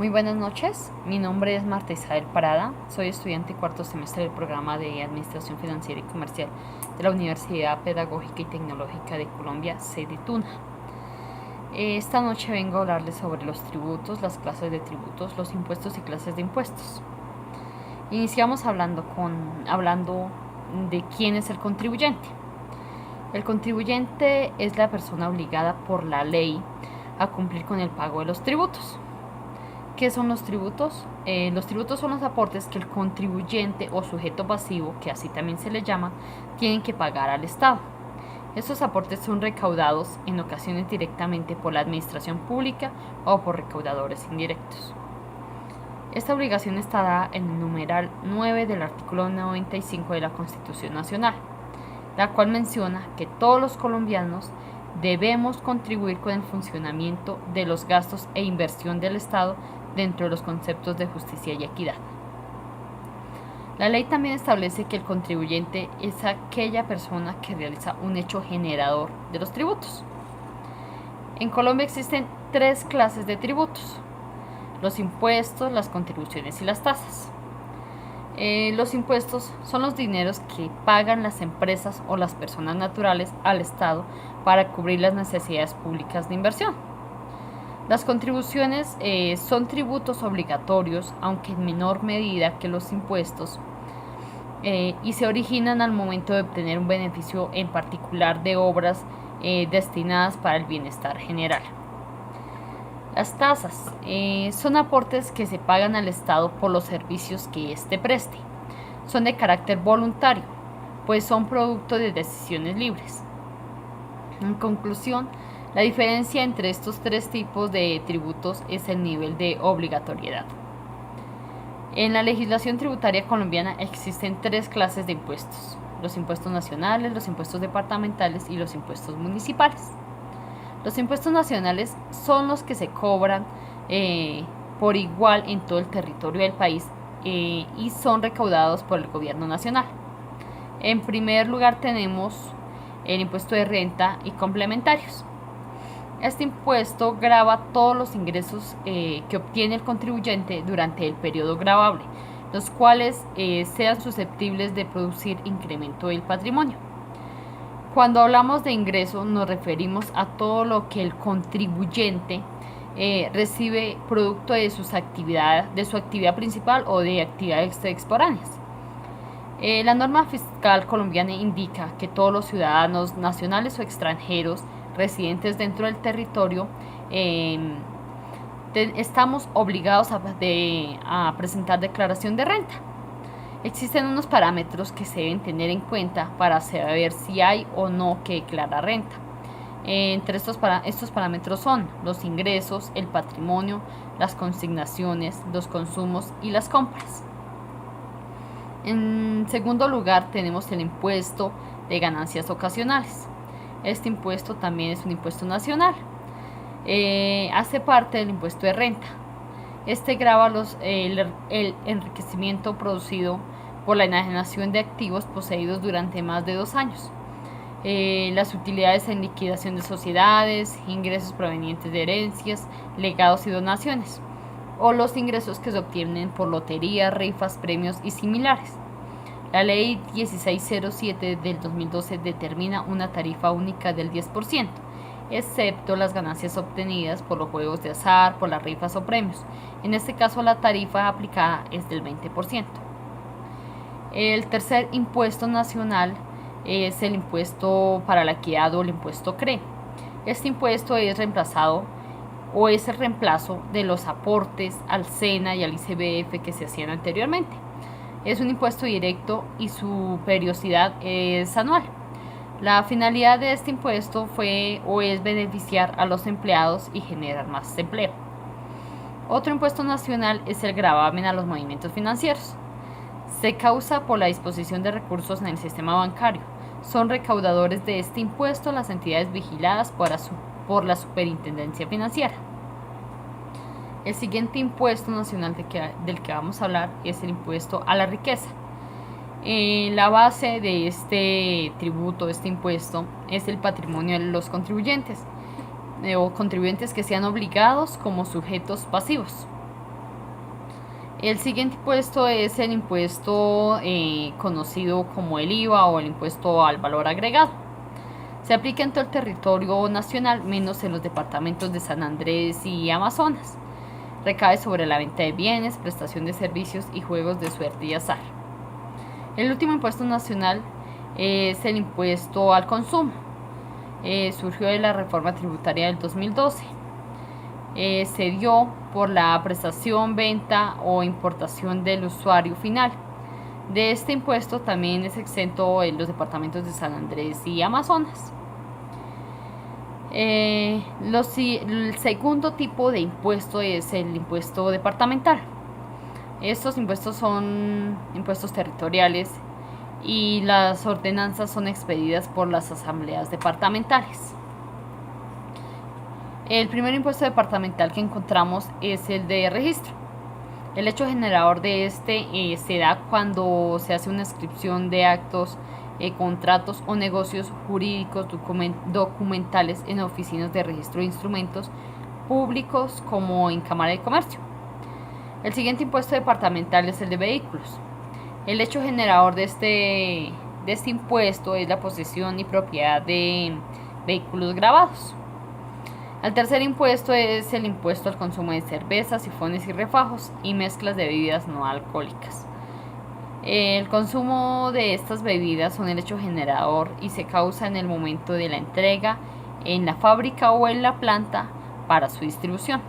Muy buenas noches, mi nombre es Marta Isabel Parada, soy estudiante cuarto semestre del programa de Administración Financiera y Comercial de la Universidad Pedagógica y Tecnológica de Colombia, sede Tuna. Esta noche vengo a hablarles sobre los tributos, las clases de tributos, los impuestos y clases de impuestos. Iniciamos hablando de quién es el contribuyente. El contribuyente es la persona obligada por la ley a cumplir con el pago de los tributos. ¿Qué son los tributos? Los tributos son los aportes que el contribuyente o sujeto pasivo, que así también se le llama, tienen que pagar al Estado. Estos aportes son recaudados en ocasiones directamente por la administración pública o por recaudadores indirectos. Esta obligación está dada en el numeral 9 del artículo 95 de la Constitución Nacional, la cual menciona que todos los colombianos debemos contribuir con el funcionamiento de los gastos e inversión del Estado dentro de los conceptos de justicia y equidad. La ley también establece que el contribuyente es aquella persona que realiza un hecho generador de los tributos. En Colombia existen tres clases de tributos: los impuestos, las contribuciones y las tasas. Los impuestos son los dineros que pagan las empresas o las personas naturales al Estado para cubrir las necesidades públicas de inversión. Las contribuciones son tributos obligatorios, aunque en menor medida que los impuestos, y se originan al momento de obtener un beneficio en particular de obras destinadas para el bienestar general. Las tasas son aportes que se pagan al Estado por los servicios que éste preste. Son de carácter voluntario, pues son producto de decisiones libres. En conclusión, la diferencia entre estos tres tipos de tributos es el nivel de obligatoriedad. En la legislación tributaria colombiana existen tres clases de impuestos: los impuestos nacionales, los impuestos departamentales y los impuestos municipales. Los impuestos nacionales son los que se cobran por igual en todo el territorio del país y son recaudados por el gobierno nacional. En primer lugar tenemos el impuesto de renta y complementarios. Este impuesto grava todos los ingresos que obtiene el contribuyente durante el periodo gravable, los cuales sean susceptibles de producir incremento del patrimonio. Cuando hablamos de ingreso nos referimos a todo lo que el contribuyente recibe producto de su actividad principal o de actividades extemporáneas. La norma fiscal colombiana indica que todos los ciudadanos nacionales o extranjeros residentes dentro del territorio estamos obligados a presentar declaración de renta. Existen unos parámetros que se deben tener en cuenta para saber si hay o no que declarar renta. Entre estos parámetros son los ingresos, el patrimonio, las consignaciones, los consumos y las compras. En segundo lugar tenemos el impuesto de ganancias ocasionales. Este impuesto también es un impuesto nacional. Hace parte del impuesto de renta. Este grava el enriquecimiento producido por la enajenación de activos poseídos durante más de 2 años. Las utilidades en liquidación de sociedades, ingresos provenientes de herencias, legados y donaciones, o los ingresos que se obtienen por loterías, rifas, premios y similares. La ley 1607 del 2012 determina una tarifa única del 10%, excepto las ganancias obtenidas por los juegos de azar, por las rifas o premios. En este caso la tarifa aplicada es del 20%. El tercer impuesto nacional es el impuesto para la equidad o el impuesto CRE. Este impuesto es el reemplazo de los aportes al SENA y al ICBF que se hacían anteriormente. Es un impuesto directo y su periodicidad es anual. La finalidad de este impuesto es beneficiar a los empleados y generar más empleo. Otro impuesto nacional es el gravamen a los movimientos financieros. Se causa por la disposición de recursos en el sistema bancario. Son recaudadores de este impuesto las entidades vigiladas por la Superintendencia Financiera. El siguiente impuesto nacional del que vamos a hablar es el impuesto a la riqueza. La base de este tributo, este impuesto, es el patrimonio de los contribuyentes o contribuyentes que sean obligados como sujetos pasivos. El siguiente impuesto es el impuesto conocido como el IVA o el impuesto al valor agregado. Se aplica en todo el territorio nacional, menos en los departamentos de San Andrés y Amazonas. Recae sobre la venta de bienes, prestación de servicios y juegos de suerte y azar. El último impuesto nacional es el impuesto al consumo. Surgió de la reforma tributaria del 2012. Se dio por la prestación, venta o importación del usuario final. De este impuesto también es exento en los departamentos de San Andrés y Amazonas. El segundo tipo de impuesto es el impuesto departamental. Estos impuestos son impuestos territoriales y las ordenanzas son expedidas por las asambleas departamentales. El primer impuesto departamental que encontramos es el de registro. El hecho generador de este se da cuando se hace una inscripción de actos, contratos o negocios jurídicos documentales en oficinas de registro de instrumentos públicos como en Cámara de Comercio. El siguiente impuesto departamental es el de vehículos. El hecho generador de este impuesto es la posesión y propiedad de vehículos gravados. El tercer impuesto es el impuesto al consumo de cervezas, sifones y refajos y mezclas de bebidas no alcohólicas. El consumo de estas bebidas son el hecho generador y se causa en el momento de la entrega en la fábrica o en la planta para su distribución.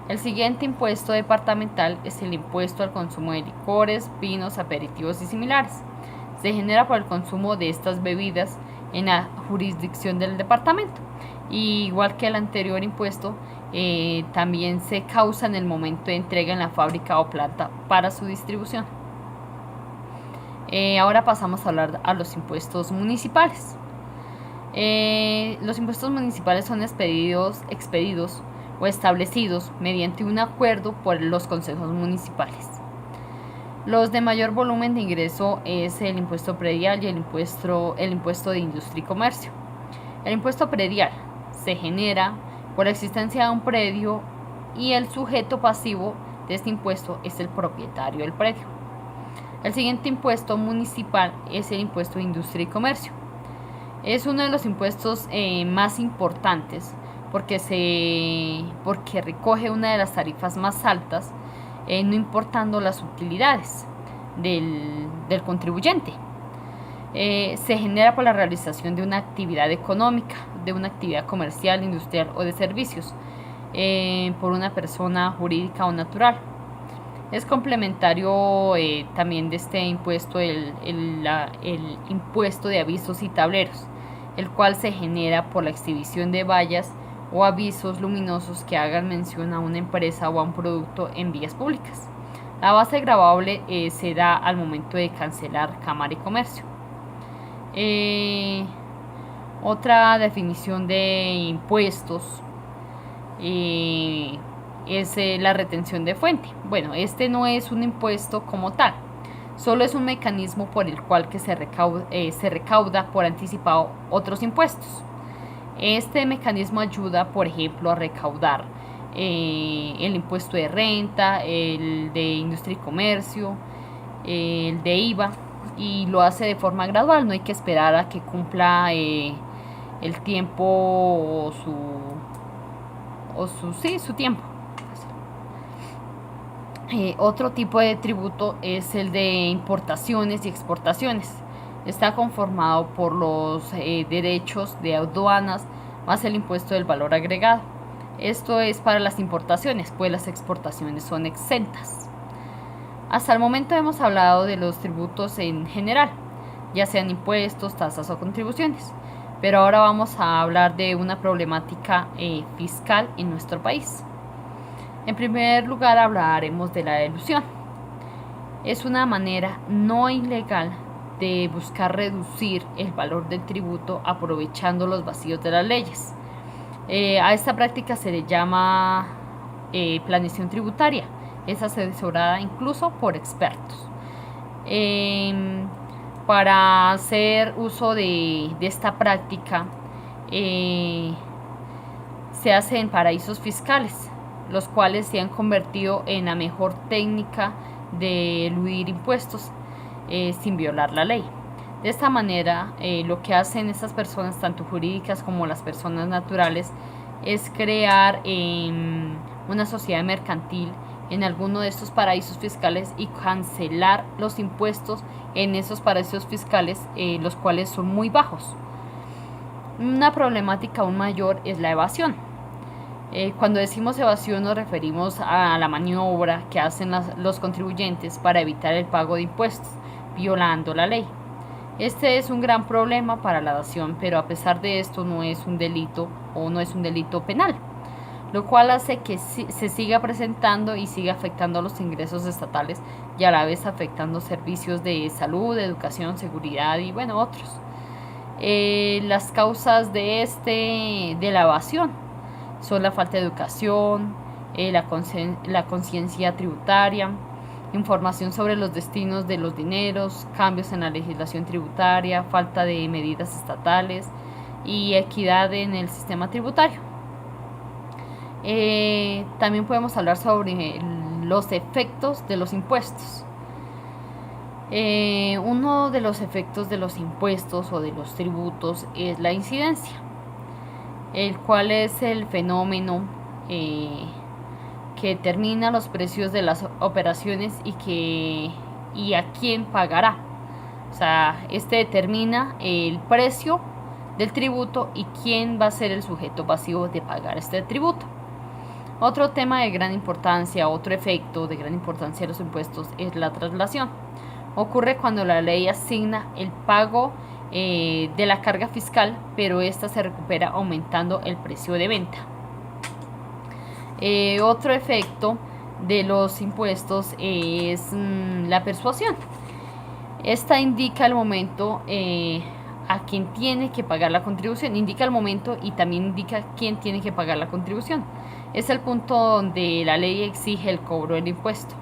El siguiente impuesto departamental es el impuesto al consumo de licores, vinos, aperitivos y similares. Se genera por el consumo de estas bebidas en la jurisdicción del departamento. Y igual que el anterior impuesto, también se causa en el momento de entrega en la fábrica o planta para su distribución. Ahora pasamos a hablar a los impuestos municipales. Los impuestos municipales son expedidos o establecidos mediante un acuerdo por los consejos municipales. Los de mayor volumen de ingreso es el impuesto predial y el impuesto de industria y comercio. El impuesto predial se genera por la existencia de un predio y el sujeto pasivo de este impuesto es el propietario del predio. El siguiente impuesto municipal es el impuesto de industria y comercio. Es uno de los impuestos más importantes porque recoge una de las tarifas más altas, no importando las utilidades del contribuyente. Se genera por la realización de una actividad económica, de una actividad comercial, industrial o de servicios, por una persona jurídica o natural. Es complementario también de este impuesto el impuesto de avisos y tableros, el cual se genera por la exhibición de vallas o avisos luminosos que hagan mención a una empresa o a un producto en vías públicas. La base gravable se da al momento de cancelar Cámara y Comercio. Otra definición de impuestos es la retención de fuente. Bueno, este no es un impuesto como tal, solo es un mecanismo por el cual se recauda por anticipado otros impuestos. Este mecanismo ayuda, por ejemplo, a recaudar el impuesto de renta, el de industria y comercio, el de IVA, y lo hace de forma gradual. No hay que esperar a que cumpla el tiempo o su tiempo. Otro tipo de tributo es el de importaciones y exportaciones. Está conformado por los derechos de aduanas más el impuesto del valor agregado. Esto es para las importaciones, pues las exportaciones son exentas. Hasta el momento hemos hablado de los tributos en general, ya sean impuestos, tasas o contribuciones, pero ahora vamos a hablar de una problemática fiscal en nuestro país. En primer lugar hablaremos de la elusión. Es una manera no ilegal de buscar reducir el valor del tributo aprovechando los vacíos de las leyes. A esta práctica se le llama planeación tributaria. Es asesorada incluso por expertos. Para hacer uso de esta práctica se hace en paraísos fiscales. los cuales se han convertido en la mejor técnica de eludir impuestos sin violar la ley. De esta manera, lo que hacen estas personas, tanto jurídicas como las personas naturales, es crear una sociedad mercantil en alguno de estos paraísos fiscales y cancelar los impuestos en esos paraísos fiscales, los cuales son muy bajos. Una problemática aún mayor es la evasión. Cuando decimos evasión nos referimos a la maniobra que hacen los contribuyentes para evitar el pago de impuestos, violando la ley. Este es un gran problema para la evasión, pero a pesar de esto no es un delito o no es un delito penal, lo cual hace que se siga presentando y siga afectando los ingresos estatales y a la vez afectando servicios de salud, educación, seguridad y bueno, otros. Las causas de la evasión son la falta de educación, la conciencia tributaria, información sobre los destinos de los dineros, cambios en la legislación tributaria, falta de medidas estatales y equidad en el sistema tributario. También podemos hablar sobre los efectos de los impuestos. Uno de los efectos de los impuestos o de los tributos es la incidencia, el cual es el fenómeno que determina los precios de las operaciones y a quién pagará. O sea, este determina el precio del tributo y quién va a ser el sujeto pasivo de pagar este tributo. Otro tema de gran importancia, otro efecto de gran importancia de los impuestos es la traslación. Ocurre cuando la ley asigna el pago de la carga fiscal, pero esta se recupera aumentando el precio de venta. Otro efecto de los impuestos es la persuasión. Esta indica el momento a quien tiene que pagar la contribución, indica el momento y también indica quién tiene que pagar la contribución. Es el punto donde la ley exige el cobro del impuesto.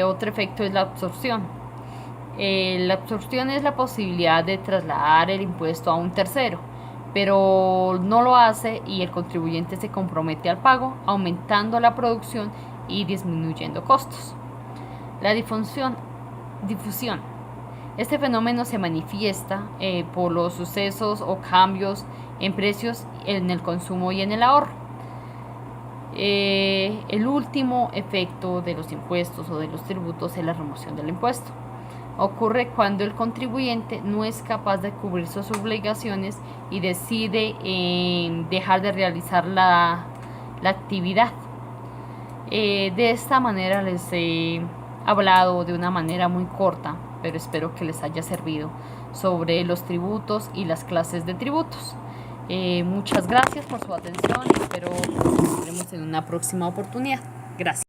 Otro efecto es la absorción. La absorción es la posibilidad de trasladar el impuesto a un tercero, pero no lo hace y el contribuyente se compromete al pago, aumentando la producción y disminuyendo costos. La difusión. Este fenómeno se manifiesta por los sucesos o cambios en precios en el consumo y en el ahorro. El último efecto de los impuestos o de los tributos es la remoción del impuesto. Ocurre cuando el contribuyente no es capaz de cubrir sus obligaciones y decide dejar de realizar la actividad. De esta manera les he hablado de una manera muy corta, pero espero que les haya servido, sobre los tributos y las clases de tributos. Muchas gracias por su atención y espero que nos encontremos en una próxima oportunidad. Gracias.